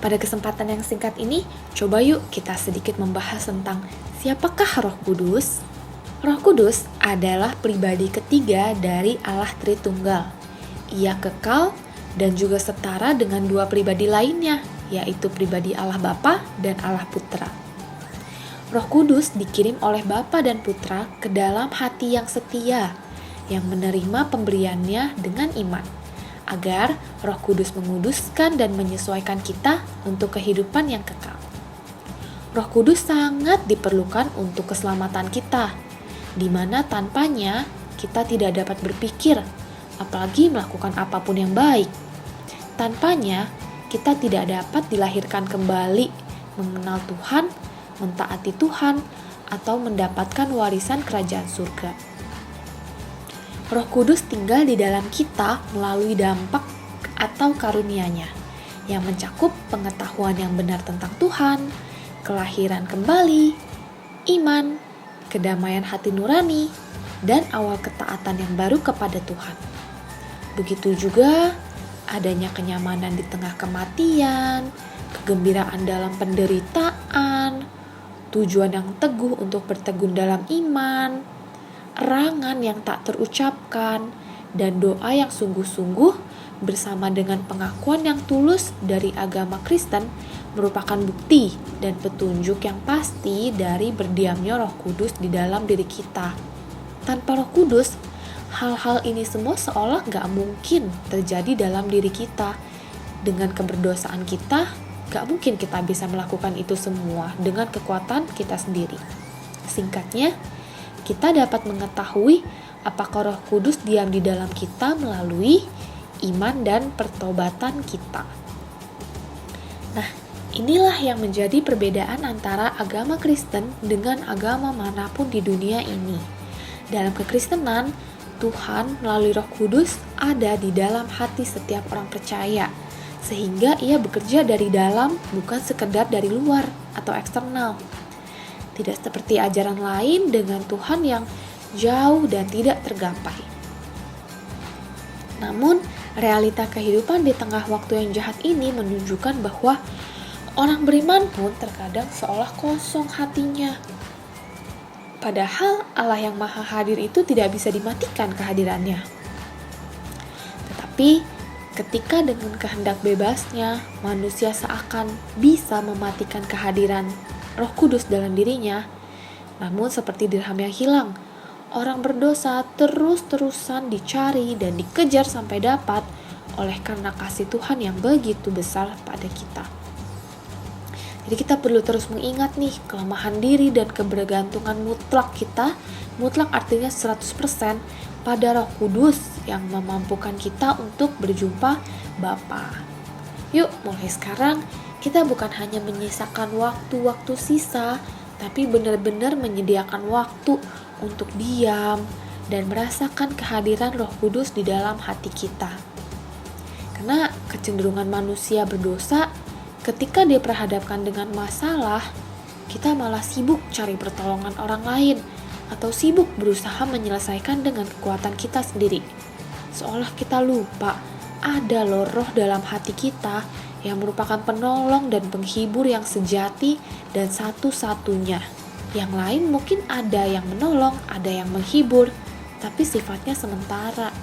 Pada kesempatan yang singkat ini, coba yuk kita sedikit membahas tentang siapakah Roh Kudus. Roh Kudus adalah pribadi ketiga dari Allah Tritunggal. Ia kekal dan juga setara dengan dua pribadi lainnya, yaitu pribadi Allah Bapa dan Allah Putra. Roh Kudus dikirim oleh Bapa dan Putra ke dalam hati yang setia, yang menerima pemberiannya dengan iman, agar Roh Kudus menguduskan dan menyesuaikan kita untuk kehidupan yang kekal. Roh Kudus sangat diperlukan untuk keselamatan kita, di mana tanpanya kita tidak dapat berpikir, apalagi melakukan apapun yang baik. Tanpanya, kita tidak dapat dilahirkan kembali, mengenal Tuhan, mentaati Tuhan, atau mendapatkan warisan kerajaan surga. Roh Kudus tinggal di dalam kita melalui dampak atau karunia-Nya, yang mencakup pengetahuan yang benar tentang Tuhan, kelahiran kembali, iman, kedamaian hati nurani, dan awal ketaatan yang baru kepada Tuhan. Begitu juga adanya kenyamanan di tengah kematian, kegembiraan dalam penderitaan, tujuan yang teguh untuk bertegun dalam iman, erangan yang tak terucapkan, dan doa yang sungguh-sungguh bersama dengan pengakuan yang tulus dari agama Kristen merupakan bukti dan petunjuk yang pasti dari berdiamnya Roh Kudus di dalam diri kita. Tanpa Roh Kudus, hal-hal ini semua seolah gak mungkin terjadi dalam diri kita. Dengan keberdosaan kita, gak mungkin kita bisa melakukan itu semua dengan kekuatan kita sendiri. Singkatnya, kita dapat mengetahui apakah Roh Kudus diam di dalam kita melalui iman dan pertobatan kita. Nah, inilah yang menjadi perbedaan antara agama Kristen dengan agama manapun di dunia ini. Dalam kekristenan, Tuhan melalui Roh Kudus ada di dalam hati setiap orang percaya, sehingga ia bekerja dari dalam, bukan sekedar dari luar atau eksternal. Tidak seperti ajaran lain dengan Tuhan yang jauh dan tidak tergapai. Namun, realita kehidupan di tengah waktu yang jahat ini menunjukkan bahwa orang beriman pun terkadang seolah kosong hatinya. Padahal Allah yang Maha Hadir itu tidak bisa dimatikan kehadirannya. Tetapi, ketika dengan kehendak bebasnya, manusia seakan bisa mematikan kehadiran Roh Kudus dalam dirinya, namun seperti dirham yang hilang, orang berdosa terus-terusan dicari dan dikejar sampai dapat oleh karena kasih Tuhan yang begitu besar pada kita. Jadi kita perlu terus mengingat nih kelemahan diri dan kebergantungan mutlak kita, mutlak artinya 100% pada Roh Kudus yang memampukan kita untuk berjumpa Bapa. Yuk, mulai sekarang kita bukan hanya menyisakan waktu-waktu sisa, tapi benar-benar menyediakan waktu untuk diam dan merasakan kehadiran Roh Kudus di dalam hati kita. Karena kecenderungan manusia berdosa, ketika diperhadapkan dengan masalah, kita malah sibuk cari pertolongan orang lain atau sibuk berusaha menyelesaikan dengan kekuatan kita sendiri. Seolah kita lupa ada loh roh dalam hati kita yang merupakan penolong dan penghibur yang sejati dan satu-satunya. Yang lain mungkin ada yang menolong, ada yang menghibur, tapi sifatnya sementara.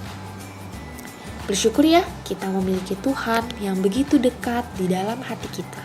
Bersyukur ya, kita memiliki Tuhan yang begitu dekat di dalam hati kita.